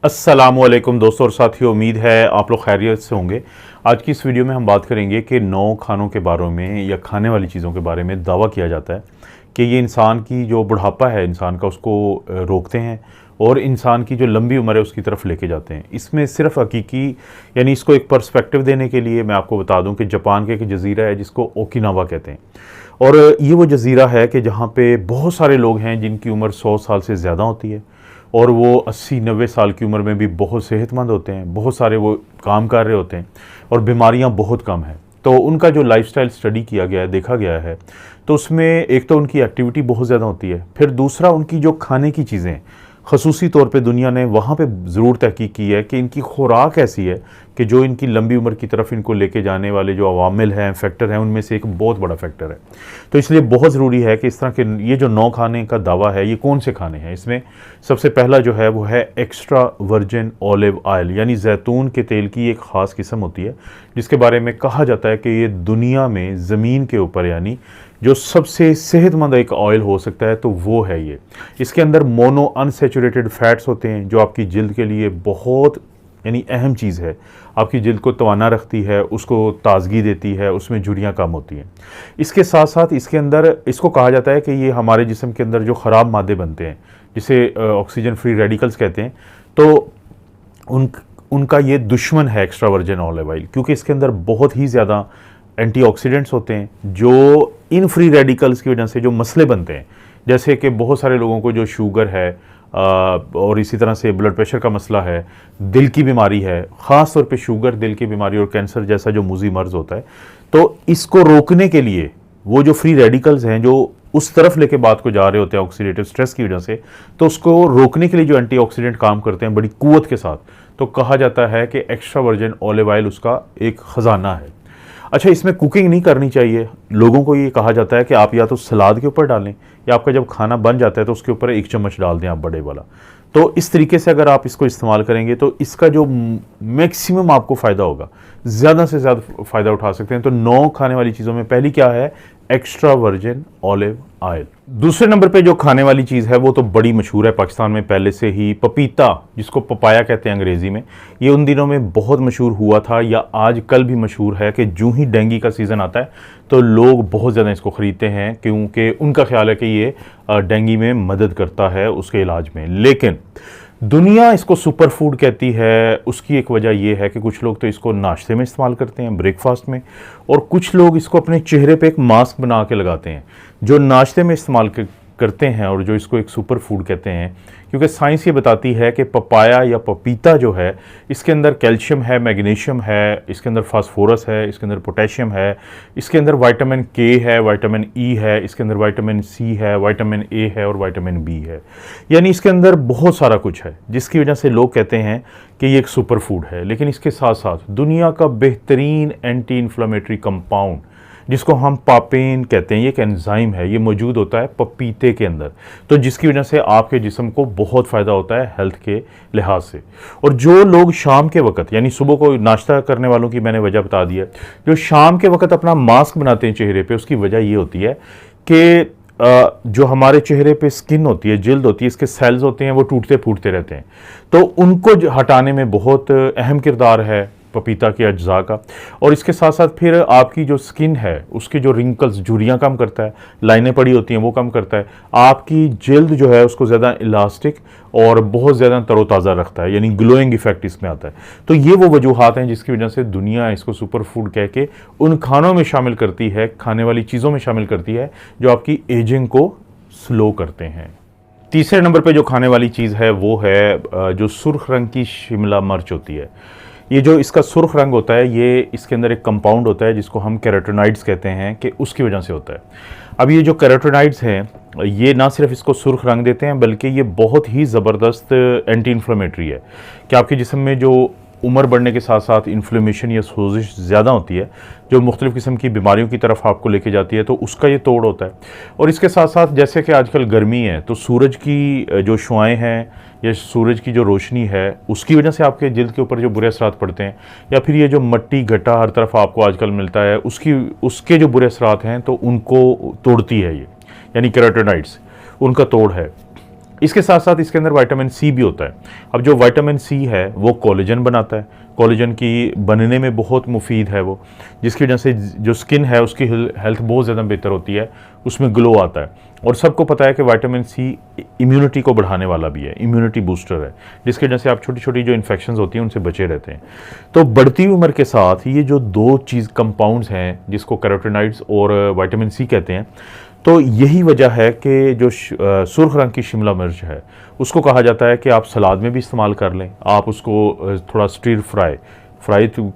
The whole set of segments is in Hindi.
अस्सलामुअलैकुम दोस्तों और साथियों, उम्मीद है आप लोग खैरियत से होंगे। आज की इस वीडियो में हम बात करेंगे कि 9 खानों के बारे में या खाने वाली चीज़ों के बारे में दावा किया जाता है कि ये इंसान की जो बुढ़ापा है इंसान का उसको रोकते हैं और इंसान की जो लंबी उम्र है उसकी तरफ लेके जाते हैं। इसमें सिर्फ हकीकी यानी इसको एक पर्सपेक्टिव देने के लिए मैं आपको बता दूं कि जापान के एक जज़ीरा है जिसको ओकिनावा कहते हैं और ये वो जज़ीरा है कि जहाँ पे बहुत सारे लोग हैं जिनकी उम्र 100 साल से ज़्यादा होती है और वो 80-90 साल की उम्र में भी बहुत सेहतमंद होते हैं, बहुत सारे वो काम कर रहे होते हैं और बीमारियां बहुत कम हैं। तो उनका जो लाइफस्टाइल स्टडी किया गया है, देखा गया है, तो उसमें एक तो उनकी एक्टिविटी बहुत ज़्यादा होती है, फिर दूसरा उनकी जो खाने की चीज़ें खसूसी तौर पे दुनिया ने वहाँ पे ज़रूर तहकीक की है कि इनकी खुराक ऐसी है कि जो इनकी लंबी उम्र की तरफ इनको लेके जाने वाले जो अवामिल हैं, फैक्टर हैं, उनमें से एक बहुत बड़ा फैक्टर है। तो इसलिए बहुत ज़रूरी है कि इस तरह के ये जो 9 खाने का दावा है, ये कौन से खाने हैं। इसमें सबसे पहला जो है वो है एक्स्ट्रा वर्जिन ऑलिव ऑयल, यानी जैतून के तेल की एक ख़ास किस्म होती है जिसके बारे में कहा जाता है कि ये दुनिया में ज़मीन के ऊपर यानी जो सबसे सेहतमंद एक ऑयल हो सकता है तो वो है ये। इसके अंदर मोनो अनसैचुरेटेड फैट्स होते हैं जो आपकी जिल्द के लिए बहुत यानी अहम चीज़ है। आपकी जिल्द को तवाना रखती है, उसको ताजगी देती है, उसमें झुर्रियाँ कम होती हैं। इसके साथ साथ इसके अंदर इसको कहा जाता है कि ये हमारे जिस्म के अंदर जो ख़राब मादे बनते हैं जिसे ऑक्सीजन फ्री रेडिकल्स कहते हैं, तो उनका ये दुश्मन है एक्स्ट्रा वर्जिन ऑलिव ऑयल, क्योंकि इसके अंदर बहुत ही ज़्यादा एंटीऑक्सीडेंट्स होते हैं जो इन फ्री रेडिकल्स की वजह से जो मसले बनते हैं, जैसे कि बहुत सारे लोगों को जो शुगर है और इसी तरह से ब्लड प्रेशर का मसला है, दिल की बीमारी है, ख़ास तौर पे शुगर, दिल की बीमारी और कैंसर जैसा जो मुज़ी मर्ज़ होता है, तो इसको रोकने के लिए वो जो फ्री रेडिकल्स हैं जो उस तरफ लेके बात को जा रहे होते हैं ऑक्सीडेटिव स्ट्रेस की वजह से, तो उसको रोकने के लिए जो एंटीऑक्सीडेंट काम करते हैं बड़ी कुव्वत के साथ, तो कहा जाता है कि एक्स्ट्रा वर्जिन ऑलिव ऑयल उसका एक ख़जाना है। अच्छा, इसमें कुकिंग नहीं करनी चाहिए। लोगों को ये कहा जाता है कि आप या तो सलाद के ऊपर डालें या आपका जब खाना बन जाता है तो उसके ऊपर 1 चम्मच डाल दें आप, बड़े वाला। तो इस तरीके से अगर आप इसको इस्तेमाल करेंगे तो इसका जो मैक्सिमम आपको फ़ायदा होगा, ज़्यादा से ज़्यादा फ़ायदा उठा सकते हैं। तो 9 खाने वाली चीज़ों में पहली क्या है? Extra virgin olive oil. दूसरे नंबर पे जो खाने वाली चीज़ है वो तो बड़ी मशहूर है पाकिस्तान में पहले से ही, पपीता, जिसको पपाया कहते हैं अंग्रेज़ी में। ये उन दिनों में बहुत मशहूर हुआ था या आज कल भी मशहूर है कि जो ही डेंगू का सीज़न आता है तो लोग बहुत ज़्यादा इसको ख़रीदते हैं क्योंकि उनका ख्याल है कि ये डेंगू में मदद करता है उसके इलाज में। लेकिन दुनिया इसको सुपर फूड कहती है। उसकी एक वजह यह है कि कुछ लोग तो इसको नाश्ते में इस्तेमाल करते हैं, ब्रेकफास्ट में, और कुछ लोग इसको अपने चेहरे पे एक मास्क बना के लगाते हैं जो नाश्ते में इस्तेमाल करते हैं और जो इसको एक सुपर फूड कहते हैं, क्योंकि साइंस ये बताती है कि पपाया या पपीता जो है इसके अंदर कैल्शियम है, मैग्नीशियम है, इसके अंदर फास्फोरस है, इसके अंदर पोटेशियम है, इसके अंदर विटामिन के है, विटामिन ई है, इसके अंदर विटामिन सी है, विटामिन ए है और विटामिन बी है। यानी इसके अंदर बहुत सारा कुछ है जिसकी वजह से लोग कहते हैं कि ये एक सुपर फूड है। लेकिन इसके साथ साथ दुनिया का बेहतरीन एंटी इन्फ्लेमेटरी कंपाउंड जिसको हम पापेन कहते हैं, ये एक एंजाइम है, ये मौजूद होता है पपीते के अंदर, तो जिसकी वजह से आपके जिस्म को बहुत फ़ायदा होता है हेल्थ के लिहाज से। और जो लोग शाम के वक्त यानी सुबह को नाश्ता करने वालों की मैंने वजह बता दी है, जो शाम के वक्त अपना मास्क बनाते हैं चेहरे पे, उसकी वजह ये होती है कि जो हमारे चेहरे पे स्किन होती है, जिल्द होती है, इसके सेल्स होते हैं वो टूटते फूटते रहते हैं, तो उनको हटाने में बहुत अहम किरदार है पपीता के अज्जा का। और इसके साथ साथ फिर आपकी जो स्किन है उसकी जो रिंकल्स, झुर्रियाँ कम करता है, लाइनें पड़ी होती हैं वो कम करता है, आपकी जिल्द जो है उसको ज़्यादा इलास्टिक और बहुत ज़्यादा तरोताज़ा रखता है, यानी ग्लोइंग इफेक्ट इसमें आता है। तो ये वो वजूहात हैं जिसकी वजह से दुनिया इसको सुपर फूड कह के उन खानों में शामिल करती है, खाने वाली चीज़ों में शामिल करती है जो आपकी एजिंग को स्लो करते हैं। तीसरे नंबर पर जो खाने वाली चीज़ है वो है जो सुर्ख रंग की शिमला मिर्च होती है। ये जो इसका सुर्ख रंग होता है, ये इसके अंदर एक कंपाउंड होता है जिसको हम कैरोटीनॉइड्स कहते हैं कि उसकी वजह से होता है। अब ये जो कैरोटीनॉइड्स हैं ये ना सिर्फ इसको सुर्ख रंग देते हैं बल्कि ये बहुत ही ज़बरदस्त एंटी इन्फ्लेमेटरी है कि आपके जिस्म में जो उम्र बढ़ने के साथ साथ इन्फ्लेमेशन या सोजिश ज़्यादा होती है जो मुख्तलिफ़ किस्म की बीमारियों की तरफ आपको लेके जाती है, तो उसका ये तोड़ होता है। और इसके साथ साथ जैसे कि आजकल गर्मी है तो सूरज की जो शुआएँ हैं या सूरज की जो रोशनी है उसकी वजह से आपके जिल्द के ऊपर जो बुरे असरात पड़ते हैं, या फिर ये जो मट्टी घटा हर तरफ आपको आजकल मिलता है उसके जो बुरे असरात हैं तो उनको तोड़ती है ये, यानी कैरोटीनॉइड्स उनका तोड़ है। इसके साथ साथ इसके अंदर विटामिन सी भी होता है। अब जो विटामिन सी है वो कोलेजन बनाता है, कोलेजन की बनने में बहुत मुफीद है वो, जिसकी वजह से जो स्किन है उसकी हेल्थ बहुत ज़्यादा बेहतर होती है, उसमें ग्लो आता है। और सबको पता है कि विटामिन सी इम्यूनिटी को बढ़ाने वाला भी है, इम्यूनिटी बूस्टर है, जिसकी वजह से आप छोटी छोटी जो इन्फेक्शंस होती हैं उनसे बचे रहते हैं। तो बढ़ती उम्र के साथ ये जो दो चीज़ कंपाउंड्स हैं जिसको कैरोटीनॉइड्स और विटामिन सी कहते हैं, तो यही वजह है कि जो सुर्ख रंग की शिमला मिर्च है उसको कहा जाता है कि आप सलाद में भी इस्तेमाल कर लें, आप उसको थोड़ा स्टीर फ्राई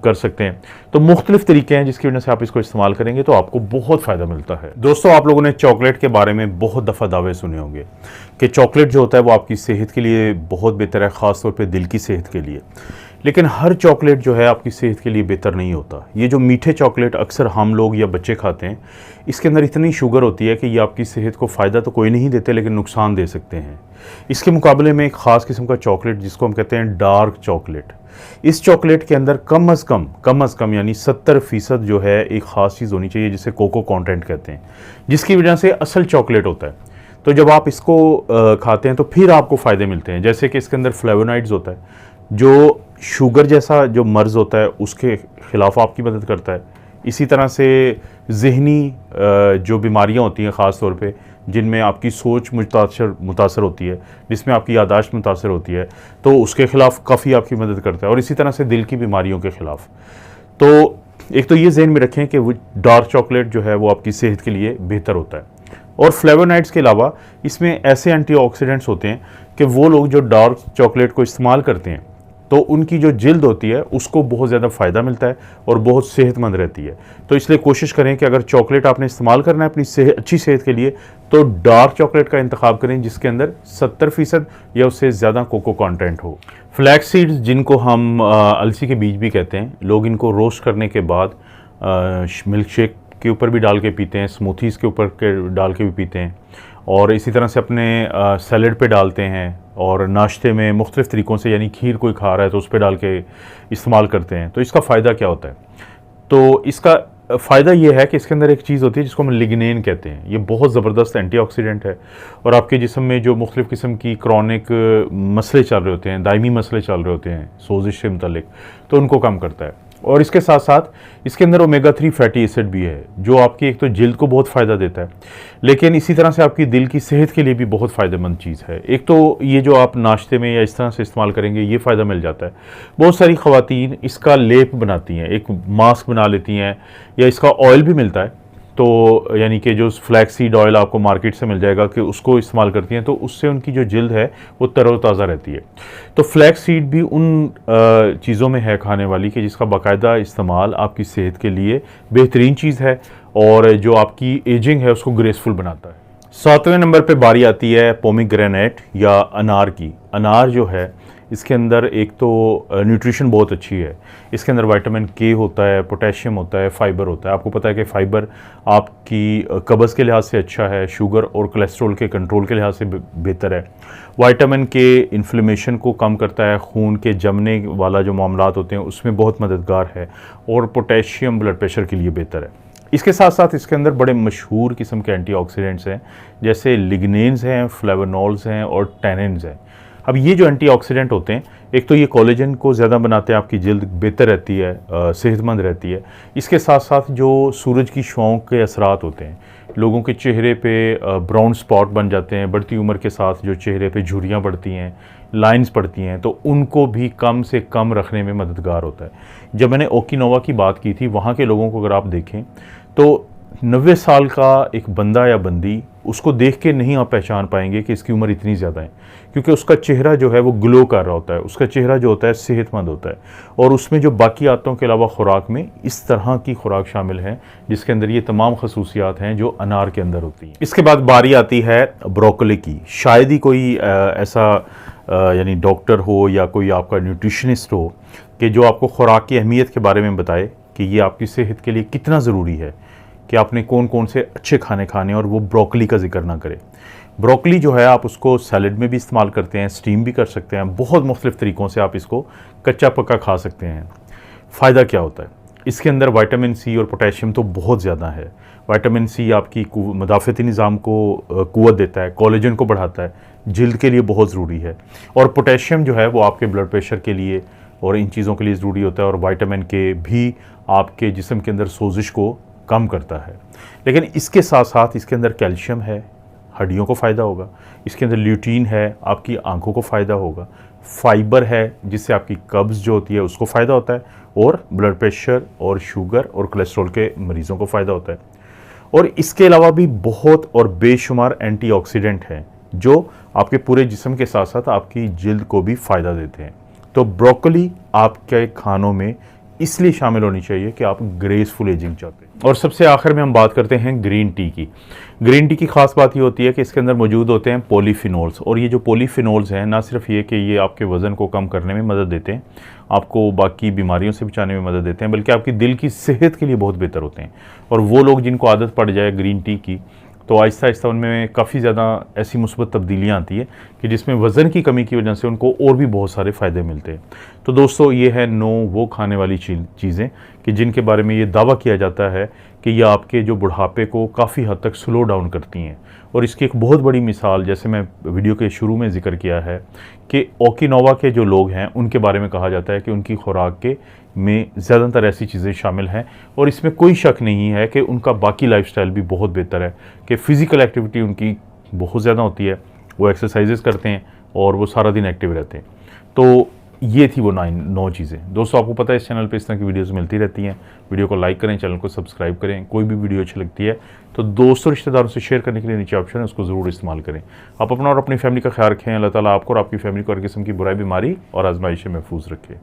कर सकते हैं। तो मुख्तलिफ तरीके हैं जिसकी वजह से आप इसको इस्तेमाल करेंगे तो आपको बहुत फ़ायदा मिलता है। दोस्तों, आप लोगों ने चॉकलेट के बारे में बहुत दफ़ा दावे सुने होंगे कि चॉकलेट जो होता है वो आपकी सेहत के लिए बहुत बेहतर है, ख़ास तौर पे दिल की सेहत के लिए। लेकिन हर चॉकलेट जो है आपकी सेहत के लिए बेहतर नहीं होता। ये जो मीठे चॉकलेट अक्सर हम लोग या बच्चे खाते हैं, इसके अंदर इतनी शुगर होती है कि ये आपकी सेहत को फ़ायदा तो कोई नहीं देते लेकिन नुकसान दे सकते हैं। इसके मुकाबले में एक ख़ास किस्म का चॉकलेट जिसको हम कहते हैं डार्क चॉकलेट, इस चॉकलेट के अंदर कम अज़ कम यानी 70% जो है एक ख़ास चीज़ होनी चाहिए जिसे कोको कंटेंट कहते हैं, जिसकी वजह से असल चॉकलेट होता है। तो जब आप इसको खाते हैं तो फिर आपको फ़ायदे मिलते हैं, जैसे कि इसके अंदर फ्लेवोनॉइड्स होता है जो शुगर जैसा जो मर्ज़ होता है उसके ख़िलाफ़ आपकी मदद करता है। इसी तरह से ज़हनी जो बीमारियां होती हैं ख़ास तौर पे जिनमें आपकी सोच मुतासर होती है, जिसमें आपकी यादाश्त मुतासर होती है, तो उसके ख़िलाफ़ काफ़ी आपकी मदद करता है। और इसी तरह से दिल की बीमारियों के ख़िलाफ़। तो एक तो ये ज़हन में रखें कि वो डार्क चॉकलेट जो है वो आपकी सेहत के लिए बेहतर होता है। और फ्लेवोनॉइड्स के अलावा इसमें ऐसे एंटीऑक्सीडेंट्स होते हैं कि वो लोग जो डार्क चॉकलेट को इस्तेमाल करते हैं तो उनकी जो जिल्द होती है उसको बहुत ज़्यादा फ़ायदा मिलता है और बहुत सेहतमंद रहती है। तो इसलिए कोशिश करें कि अगर चॉकलेट आपने इस्तेमाल करना है अपनी अच्छी सेहत के लिए तो डार्क चॉकलेट का इंतखाब करें जिसके अंदर 70% या उससे ज़्यादा कोको कंटेंट हो। फ्लैक्स सीड्स जिनको हम अलसी के बीज भी कहते हैं, लोग इनको रोस्ट करने के बाद मिल्क शेक के ऊपर भी डाल के पीते हैं, स्मूथीज़ के ऊपर डाल के भी पीते हैं, और इसी तरह से अपने सैलड पे डालते हैं, और नाश्ते में मुख्तलिफ़ तरीक़ों से, यानी खीर कोई खा रहा है तो उस पर डाल के इस्तेमाल करते हैं। तो इसका फ़ायदा क्या होता है? तो इसका फ़ायदा ये है कि इसके अंदर एक चीज़ होती है जिसको हम लिग्नेन कहते हैं। ये बहुत ज़बरदस्त एंटीऑक्सीडेंट है और आपके जिस्म में जो मुख्तलिफ़ किस्म की क्रॉनिक मसले चल रहे होते हैं, दायमी मसले चल रहे होते हैं सोजिश से मुतल्लिक, तो उनको कम करता है। और इसके साथ साथ इसके अंदर ओमेगा 3 फैटी एसिड भी है जो आपकी एक तो जिल्द को बहुत फ़ायदा देता है, लेकिन इसी तरह से आपकी दिल की सेहत के लिए भी बहुत फ़ायदेमंद चीज़ है। एक तो ये जो आप नाश्ते में या इस तरह से इस्तेमाल करेंगे ये फ़ायदा मिल जाता है। बहुत सारी ख़वातीन इसका लेप बनाती हैं, एक मास्क बना लेती हैं, या इसका ऑयल भी मिलता है, तो यानी कि जो फ्लैक्स सीड ऑयल आपको मार्केट से मिल जाएगा कि उसको इस्तेमाल करती हैं तो उससे उनकी जो जिल्द है वो तरोताज़ा रहती है। तो फ्लैक्स सीड भी उन चीज़ों में है खाने वाली कि जिसका बाकायदा इस्तेमाल आपकी सेहत के लिए बेहतरीन चीज़ है और जो आपकी एजिंग है उसको ग्रेसफुल बनाता है। 7वें नंबर पे बारी आती है पोमीग्रेनेट या अनार की। अनार जो है इसके अंदर एक तो न्यूट्रिशन बहुत अच्छी है, इसके अंदर विटामिन के होता है, पोटेशियम होता है, फाइबर होता है। आपको पता है कि फ़ाइबर आपकी कब्ज़ के लिहाज से अच्छा है, शुगर और कोलेस्ट्रॉल के कंट्रोल के लिहाज से बेहतर है। विटामिन के इन्फ्लेमेशन को कम करता है, खून के जमने वाला जो मामलात होते हैं उसमें बहुत मददगार है, और पोटेशियम ब्लड प्रेशर के लिए बेहतर है। इसके साथ साथ इसके अंदर बड़े मशहूर किस्म के एंटीऑक्सीडेंट्स हैं जैसे लिग्नेन्स हैं, फ्लेवोनॉल्स हैं और टैनिन्स हैं। अब ये जो एंटीऑक्सीडेंट होते हैं, एक तो ये कोलेजन को ज़्यादा बनाते हैं, आपकी जल्द बेहतर रहती है, सेहतमंद रहती है। इसके साथ साथ जो सूरज की छाँव के असरात होते हैं, लोगों के चेहरे पे ब्राउन स्पॉट बन जाते हैं, बढ़ती उम्र के साथ जो चेहरे पे झुर्रियाँ पड़ती हैं, लाइंस पड़ती हैं, तो उनको भी कम से कम रखने में मददगार होता है। जब मैंने ओकिनावा की बात की थी, वहाँ के लोगों को अगर आप देखें तो 90 साल का एक बंदा या बंदी, उसको देख के नहीं आप पहचान पाएंगे कि इसकी उम्र इतनी ज़्यादा है, क्योंकि उसका चेहरा जो है वो ग्लो कर रहा होता है, उसका चेहरा जो होता है सेहतमंद होता है, और उसमें जो बाकी आदतों के अलावा खुराक में इस तरह की खुराक शामिल है जिसके अंदर ये तमाम खसूसियात हैं जो अनार के अंदर होती हैं। इसके बाद बारी आती है ब्रोकली की। शायद ही कोई ऐसा यानी डॉक्टर हो या कोई आपका न्यूट्रिशनिस्ट हो कि जो आपको खुराक की अहमियत के बारे में बताए कि ये आपकी सेहत के लिए कितना ज़रूरी है कि आपने कौन कौन से अच्छे खाने खाने, और वो ब्रोकली का जिक्र ना करें। ब्रोकली जो है आप उसको सैलड में भी इस्तेमाल करते हैं, स्टीम भी कर सकते हैं, बहुत मुख्तलिफ़ तरीक़ों से आप इसको कच्चा पक्का खा सकते हैं। फ़ायदा क्या होता है? इसके अंदर विटामिन सी और पोटेशियम तो बहुत ज़्यादा है। विटामिन सी आपकी मुदाफ़ती निज़ाम को क़ुव्वत देता है, कोलेजन को बढ़ाता है, जल्द के लिए बहुत ज़रूरी है। और पोटेशियम जो है वो आपके ब्लड प्रेशर के लिए और इन चीज़ों के लिए ज़रूरी होता है। और विटामिन के भी आपके जिस्म के अंदर सोजिश को कम करता है। लेकिन इसके साथ साथ इसके अंदर कैल्शियम है, हड्डियों को फ़ायदा होगा। इसके अंदर ल्यूटीन है, आपकी आंखों को फ़ायदा होगा। फाइबर है जिससे आपकी कब्ज़ जो होती है उसको फ़ायदा होता है। और ब्लड प्रेशर और शुगर और कोलेस्ट्रॉल के मरीज़ों को फ़ायदा होता है। और इसके अलावा भी बहुत और बेशुमार एंटीऑक्सीडेंट हैं जो आपके पूरे जिस्म के साथ साथ आपकी जल्द को भी फ़ायदा देते हैं। तो ब्रोकली आपके खानों में इसलिए शामिल होनी चाहिए कि आप ग्रेसफुल एजिंग चाहते हैं। और सबसे आखिर में हम बात करते हैं ग्रीन टी की। ग्रीन टी की खास बात ये होती है कि इसके अंदर मौजूद होते हैं पॉलीफिनोल्स। और ये जो पॉलीफिनोल्स हैं ना सिर्फ ये कि ये आपके वज़न को कम करने में मदद देते हैं, आपको बाकी बीमारियों से बचाने में मदद देते हैं, बल्कि आपकी दिल की सेहत के लिए बहुत बेहतर होते हैं। और वो लोग जिनको आदत पड़ जाए ग्रीन टी की तो आहिस्ता आहिस्ता उनमें काफ़ी ज़्यादा ऐसी मुस्बत तब्दीलियाँ आती है कि जिसमें वज़न की कमी की वजह से उनको और भी बहुत सारे फ़ायदे मिलते हैं। तो दोस्तों ये है 9 वो खाने वाली चीज़ें कि जिनके बारे में ये दावा किया जाता है कि ये आपके जो बुढ़ापे को काफ़ी हद तक स्लो डाउन करती हैं। और इसकी एक बहुत बड़ी मिसाल जैसे मैं वीडियो के शुरू में ज़िक्र किया है कि ओकिनावा के जो लोग हैं उनके बारे में कहा जाता है कि उनकी खुराक के में ज़्यादातर ऐसी चीज़ें शामिल हैं। और इसमें कोई शक नहीं है कि उनका बाकी लाइफस्टाइल भी बहुत बेहतर है, कि फ़िज़िकल एक्टिविटी उनकी बहुत ज़्यादा होती है, वो एक्सरसाइजेस करते हैं और वो सारा दिन एक्टिव रहते हैं। तो ये थी वो 9 चीज़ें। दोस्तों आपको पता है इस चैनल पे इस तरह की वीडियोस मिलती रहती हैं। वीडियो को लाइक करें, चैनल को सब्सक्राइब करें। कोई भी वीडियो अच्छी लगती है तो दोस्तों रिश्तेदारों से शेयर करने के लिए नीचे ऑप्शन है, उसको ज़रूर इस्तेमाल करें। आप अपना और अपनी फैमिली का ख्याल रखें। अल्लाह ताला आपको और आपकी फैमिली को हर किस्म की बुराई, बीमारी और आजमाइश से महफूज रखें।